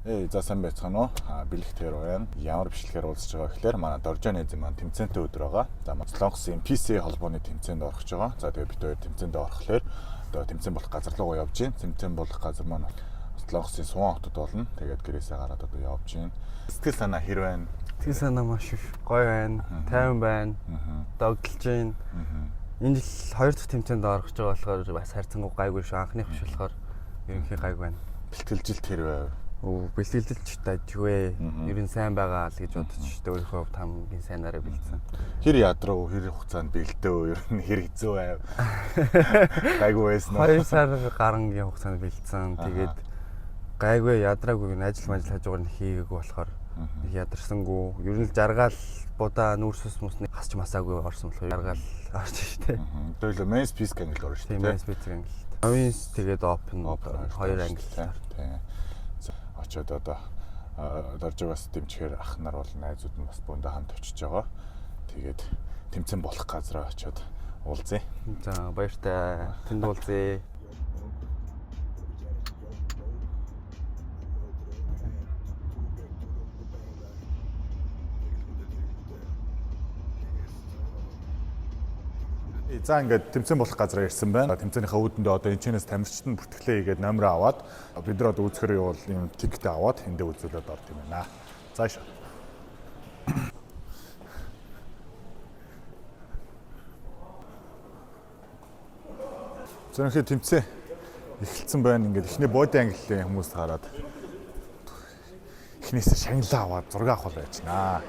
За сайн байцгаана уу? Бэлэг тэр байна. Ямар бичлэгээр уулзж байгаа гэхээр манай Доржонэзэн маань тэмцээнтэй өдөр байгаа. За Солонгосын PC холбооны тэмцээнд орох гэж байгаа. За тэгээ бид хоёр тэмцээнд орохлоор одоо тэмцээн болох газар руу явж гин. Тэмцээн болох газар маань Солонгосын Суан хотод болно. Тэгээд гэрээсээ гараад одоо явж гин. Сэтгэл санаа хэр байна? Сэтгэл санаа маш их гоё байна. Тайван байна. Догдолж байна. Энэ жил 2 дахь тэмцээнд орох гэж байгаа болохоор бас хайрцангуй гайгүй шүү. Анхных биш болохоор ерөнхий гайгүй байна. Бэлтгэлжилт хэр байв? Бэлтгэлжилт тажгүй. Ер нь сайн байгаа л гэж бодож шүү. Өөрийнхөө хувьд хамгийн сайнаараа бэлдсэн. Хэр ядруу, хэр хугацаанд бэлдөө, ер нь хэр хэцүү байв? Гайгүй байсан уу? 2 сар гарангийн хугацаанд бэлдсэн. Тэгээд гайгүй ядраагүй ажил хажуугаар нь хийгээгүй болохоор их ядарсангүй. Ер нь л жаргаал будаа нүүрс ус мусны хасч масаагүй орсон болохоор жаргаал орж штэ. Тэгэлээ main space англи орно штэ. Main space англи. Авинс тэгээд open 2 англи. Тийм. Очоод одоо Доржоос дэмжихээр ах нар бол найзууд нь бас бөөндөө хамт очиж байгаа. Тэгээд тэмцээн болох газараа очоод уулзъя. За баяртай. Тэнд уулзъя. За ингээд тэмцээн болох газараа ирсэн байна. Тэмцээнийхээ үүдэндээ одоо энэчнээс тамирчид нь бүртгэлээ хийгээд номероо аваад бид нар одоо үзэхээр юу бол юм тикет аваад эндээ үзүүлээд орд юм байна. Зааш. Зөвхөн тэмцээн эхэлсэн байна. Ингээд эхний боди ангиллын хүмүүс хараад эхнээсээ шагналаа аваад зураг авах байж байна.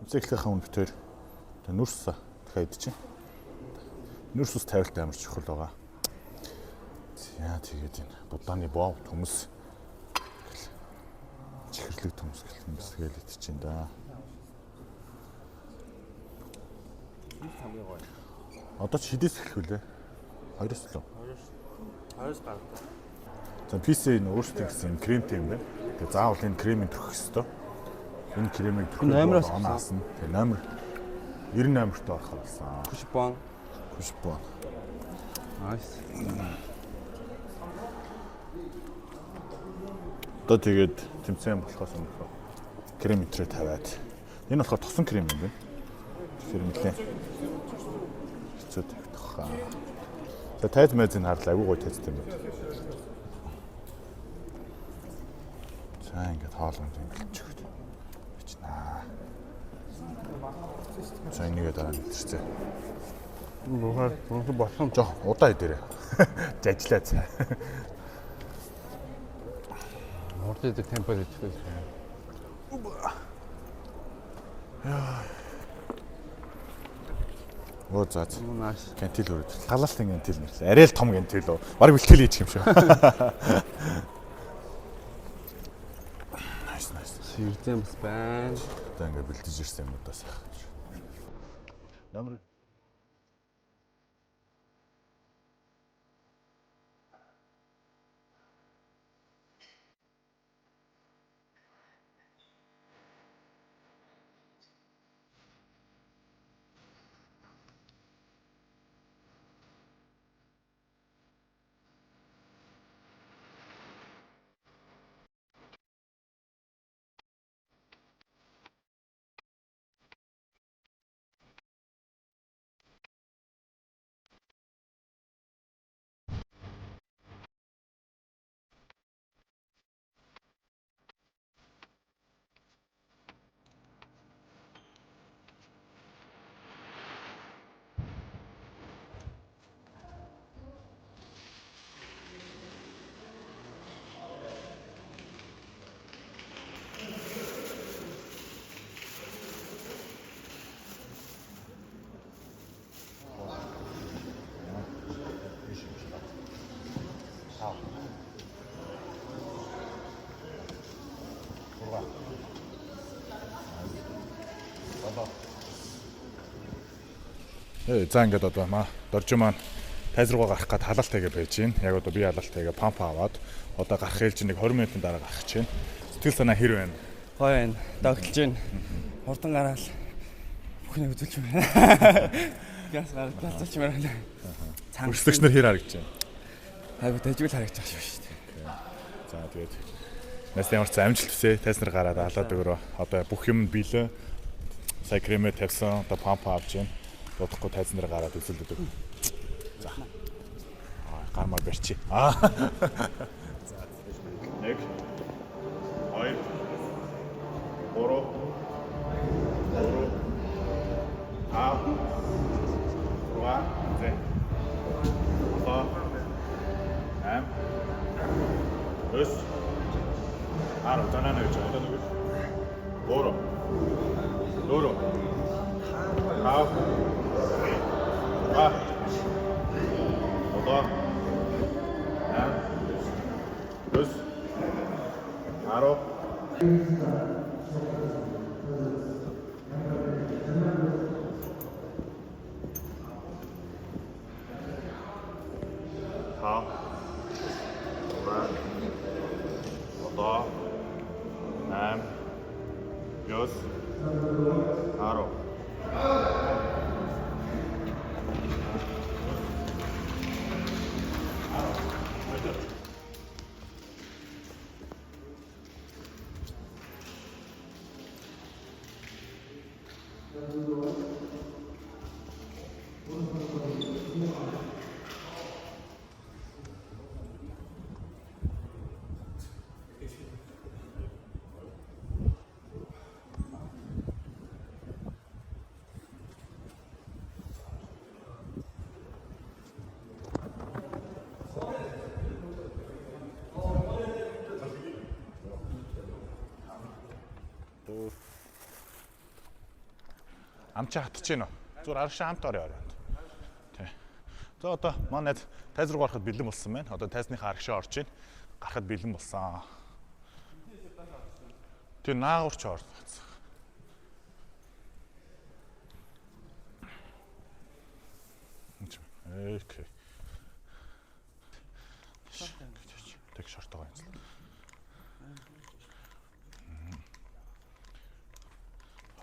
Зэглэхээ хүн битээр нүрс дахиад чинь. Нүрс ус тавилттай амар чухал байгаа. За тэгээд энэ будааны боо төмс чихэрлэг төмс гээл идчихээн да. Одоо ч хідээс эхлэх үлээ. 2-оос л. 2-оос гардаг. За PC энэ өөрсдөө гэсэн кремтэй юм байна. Тэгээд заавал энэ кремийг төрөх ёстой. Энэ кремийг номероос оноос нь тэр номер 98-т орох болсон. Кушбон. Nice. Одоо тэгээд тэмцээн болохоос өмнө крем мэтрээ тавиад. Энэ болохоор тосон крем юм байна. Тэгэхээр нэлээ хэцүү тавих. За тайз мэзийг харлаа. Айгуу гоё тайзтай юм байна. За ингээд хоолнд ингээд за энийгээ дараа нь хэлчихье. Бухар болсон. Жоо удаа идэрээ. Жажлаа цаа. Ордод темпер хийчихсэн. Оо за. Nice. Гантил өрөөд. Халаалтын гантил нэрлээ. Арай л том гантил үү. Бараг бэлтгэл хийчих юм шүү. Nice. Сэрдэм бас байна. Одоо ингээд бэлдэж ирсэн юм удаас. Номер За ингээд одоо Доржо маань тайз руугаа гарах гээд халаалтайгээ байж гин. Яг одоо би халаалтайгээ памп аваад одоо гарах ээлж нэг 20 минутын дараа гарах гэж байна. Сэтгэл санаа хэр байна? Гоё байна. Догтлж байна. Хурдан гараал. Бүхнийг үзүүлж байна. Газ гаргалцаач байна. Өрсөлдөгч нар хэр харагдаж байна? Хайгуу дэжвэл харагдаж байгаа шүү дээ. За тэгээд нас ямар ч амжилт хүсье. Тайз нар гараад алаад өгөрөө. Одоо бүх юм биелээ. Сая кремэ тавьсан. Одоо памп авч байна. Бодохгүй тайз нар гараад үзүүлдэг. За. Гармаар барьчи. За. 1 2 3 Ös. Aro, tanana üç, o da ne? Doğru. Doğru. Al. Ah. O da. Hem. Ös. Aro. Ha. Одоо 8 9 10 Амчаа хатж гин үү? Зүгээр арагшаа хамт орё. Тий. За одоо манай тайз руу гарахад бэлэн болсон байна. Одоо тайзныхаа арагшаа орж гин. Гарахад бэлэн болсон. Тэр наагуурч орж. Окей. Тэг шорт байгаа юм.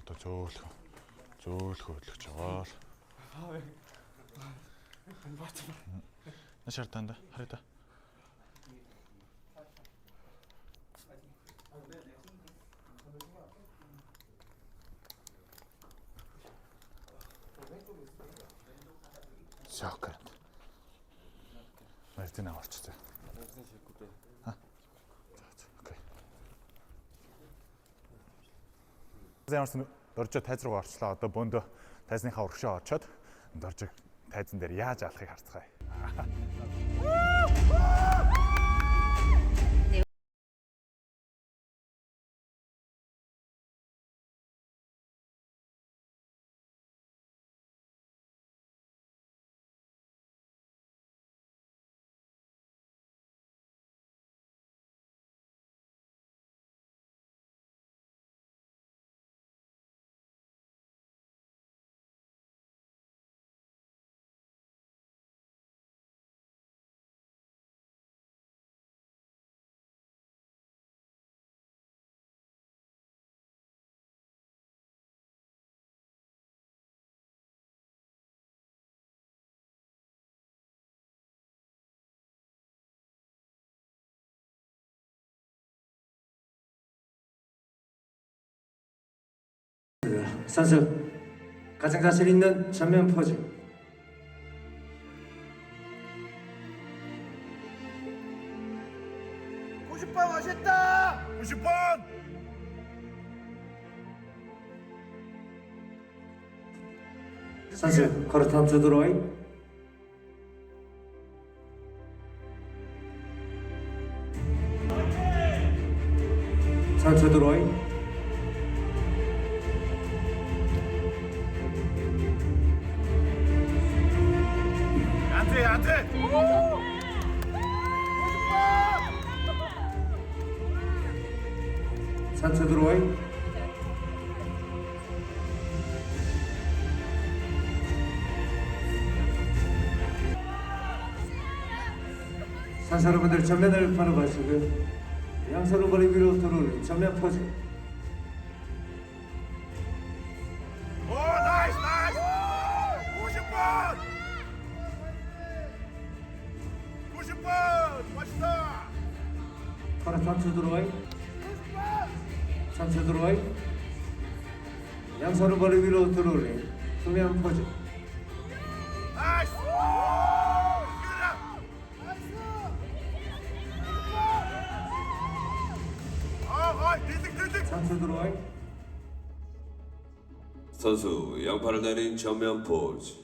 Одоо зөөлхөө хөдлөж байгаа л. Нашартанда хараа. Сякарт. Мартина орчихсон. Окей. Зэмэрсэн доржо тайз руу орчлоо. Одоо бөөндөө тайзныхаа урагшаа очоод доржо тайзан дээр яаж алахыг харцгаая. 선수 가장 자신 있는 전면 포즈. 멋있다! 90번! 선수 코르탄 투드로이. 선수 드로이. 안돼! 선수 드로이. 선수 여러분들 전면을 바라보시고 양손을 머리 위로 들어올린 전면 포즈. 바로 3초 들어와요. 3초 들어와요. 양손을 머리 위로 들어올래. 소면 포즈. 상처 들어와요. 선수 양팔을 내린 전면 포즈.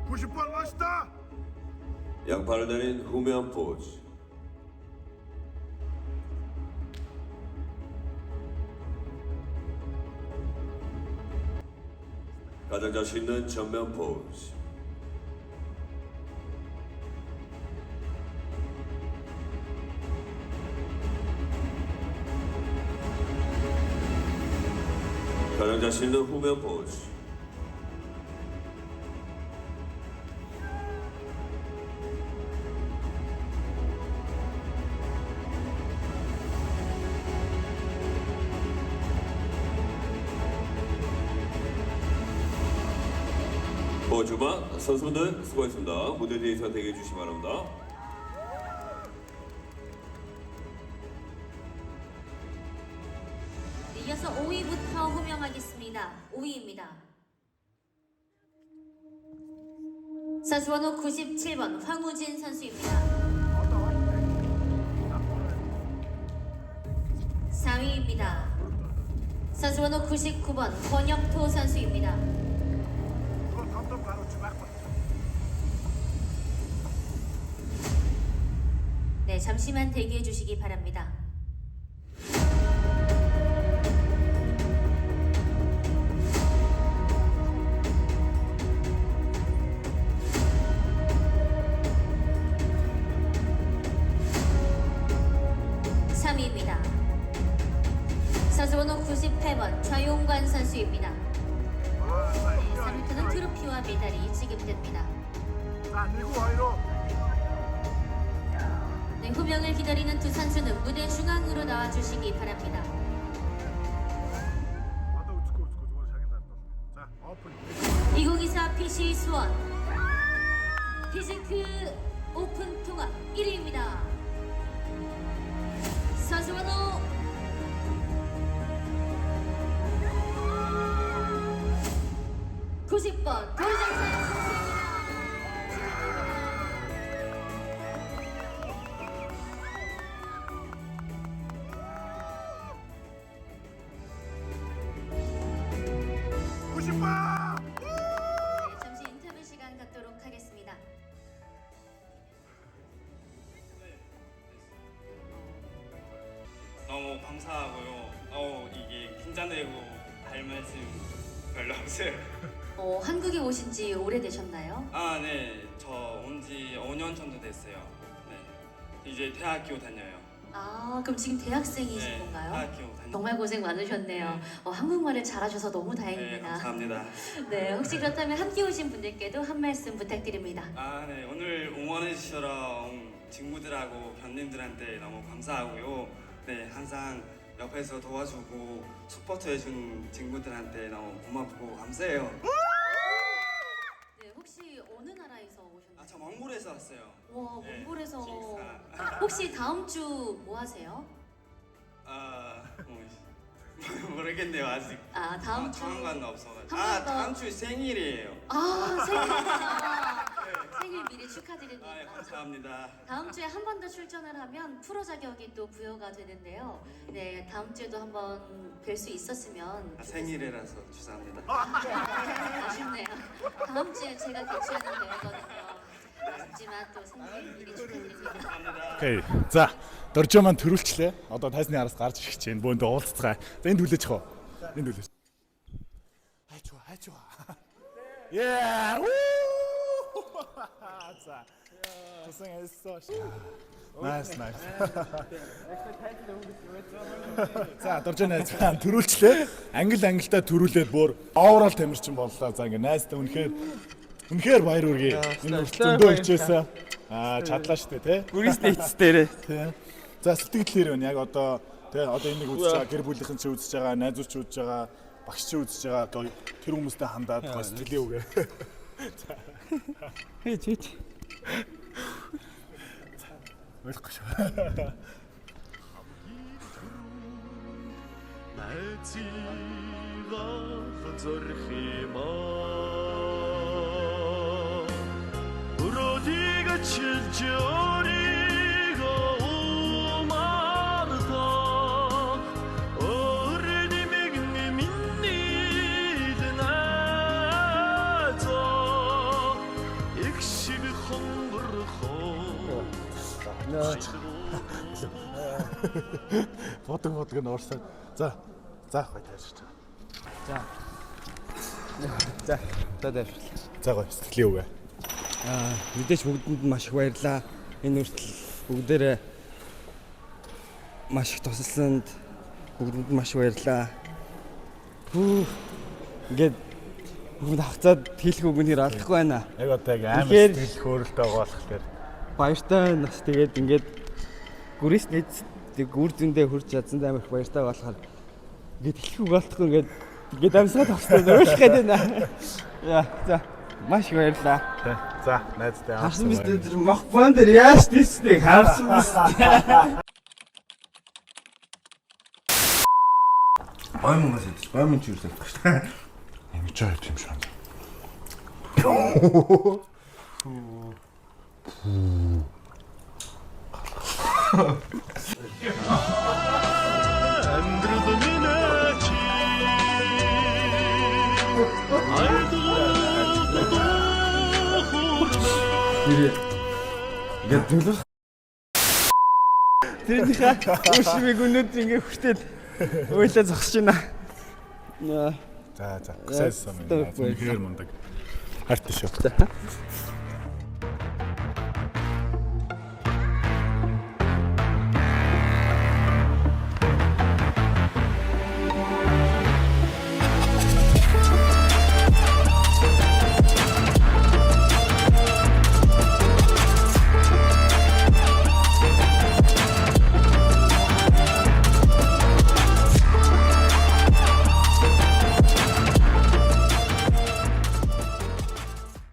90번 멋있다. 양팔을 내린 후면 포즈. 가장 자신 있는 전면 포즈. 가장 자신 있는 후면 포즈. 주마 선수분들 수고했습니다. 무대 뒤에서 대기해 주시기 바랍니다. 이어서 5위부터 호명하겠습니다. 5위입니다. 선수번호 97번 황우진 선수입니다. 4위입니다. 선수번호 99번 권혁토 선수입니다. 네, 잠시만 대기해 주시기 바랍니다. 선수번호 98번 좌용관 선수입니다. 네, 3위부터는 트로피와 메달이 지급됩니다. 네, 호명을 기다리는 두 선수는 무대 중앙으로 나와주시기 바랍니다. 2024 PC 수원 피지크 오픈 통합 1위입니다. 선수번호 90번 도정선 선수입니다. 네, 잠시 인터뷰 시간 갖도록 하겠습니다. 너무 감사하고요. 이게 긴장되고 할 말씀 별로 없어요. 한국에 오신 지 오래되셨나요? 아, 네. 저 온 지 5년 정도 됐어요. 네. 이제 대학교 다녀요. 아, 그럼 지금 대학생이신 네, 건가요? 대학교 다녀요. 정말 고생 많으셨네요. 네. 한국말을 잘하셔서 너무 네, 다행입니다. 감사합니다. 네, 혹시 그렇다면 함께 오신 분들께도 한 말씀 부탁드립니다. 아, 네. 오늘 응원해 주셔서 친구들하고 변님들한테 너무 감사하고요. 네, 항상 옆에서 도와주고 서포트 해준 친구들한테 너무 고맙고 감사해요. 네, 혹시 어느 나라에서 오셨나요? 아, 저 몽골에서 왔어요. 와, 네, 몽골에서 식사. 혹시 다음 주 뭐 하세요? 모르겠네요 아직. 아, 다음 주 상관은 없어가지고. 한 번 더. 다음 주 생일이에요. 생일이요. 생일 미리 축하드립니다. 아, 예, 감사합니다. 다음 주에 한 번 더 출전을 하면 프로 자격이 또 부여가 되는데요. 네, 다음 주에도 한번 뵐 수 있었으면 생일이라서 죄송합니다. 아쉽네요. 다음 주에 제가 개최하는 대회거든요. 아쉽지만 또 생일 미리 축하드립니다. 감사합니다. Окей. За, дөржөө маань төрүүлчлээ. Одоо тайзны араас гарч ирэх гэж байна. Бөөндө уулзцгаая. За энд хүлээж хоо. Энд хүлээж. Хайч ба. Yeah! За. Тусан хэлсэн. Nice. За, дөржөө найз маань төрүүлчлээ. Ангилдаа төрүүлээд бүр overall тамирчин боллоо. За ингээ найзтай үнэхээр баяр үргээ. Энэ зөндөө хичээсэн. Чадлаа штэ тий. Бүрийн стейц дээрээ. Тий. За сэтгэлээр байна. Яг одоо тий одоо энийг үзэж байгаа гэр бүлийнхэн ч үзэж байгаа, найзууд ч үзэж байгаа. багш чи үзэж байгаа тэр хүмүүстэй хандаад сэтгэлийн үгээр. Хээч. Ойлгохгүй шүү. найзыгаа зорих юм өрөөдийг чилж өөрийгөө умардаа өөрөдимиг миний дэназаа их шиг хөнгөрхөө Бодог нь уурсаад. За гой таарч. За дэвш. За гой сэтгэлийн үгээ. Мэдээж бүгдэнд маш их баярлалаа. Энэ үртэл бүгдээрээ маш их тусалсанд бүгдэнд маш баярлалаа. Ингээд бүгд хавцаад хэлэх үг нэр алдахгүй байна. Яг одоо амар сэтгэл хөөрөлтэй байгаа болохоор Баяртай нас тэгээд ингээд гүрээс нэг үр дүндээ хүрч чадсан амар их баяртай болохоор ингээд хэлэх үг алдахгүй ингээд амсгаад авсан өөрөөх гэдэг байна. Яа за маш их баярлалаа. За найзтай харсан биз дээ мохбон дээр яаш тийсдэг харсан биз. Баймугаас идэж баймун ч юу л авчих шүү дээ. Ингэж байгаа юм шиг. амьдрал минь чи Ингээд төлөв. Тэрнийхээ үшмиг өнөд ингээд хүртэл ойлоо зогсож байна. За. Сайсан юм. Хэр мундаг. Харт шүү.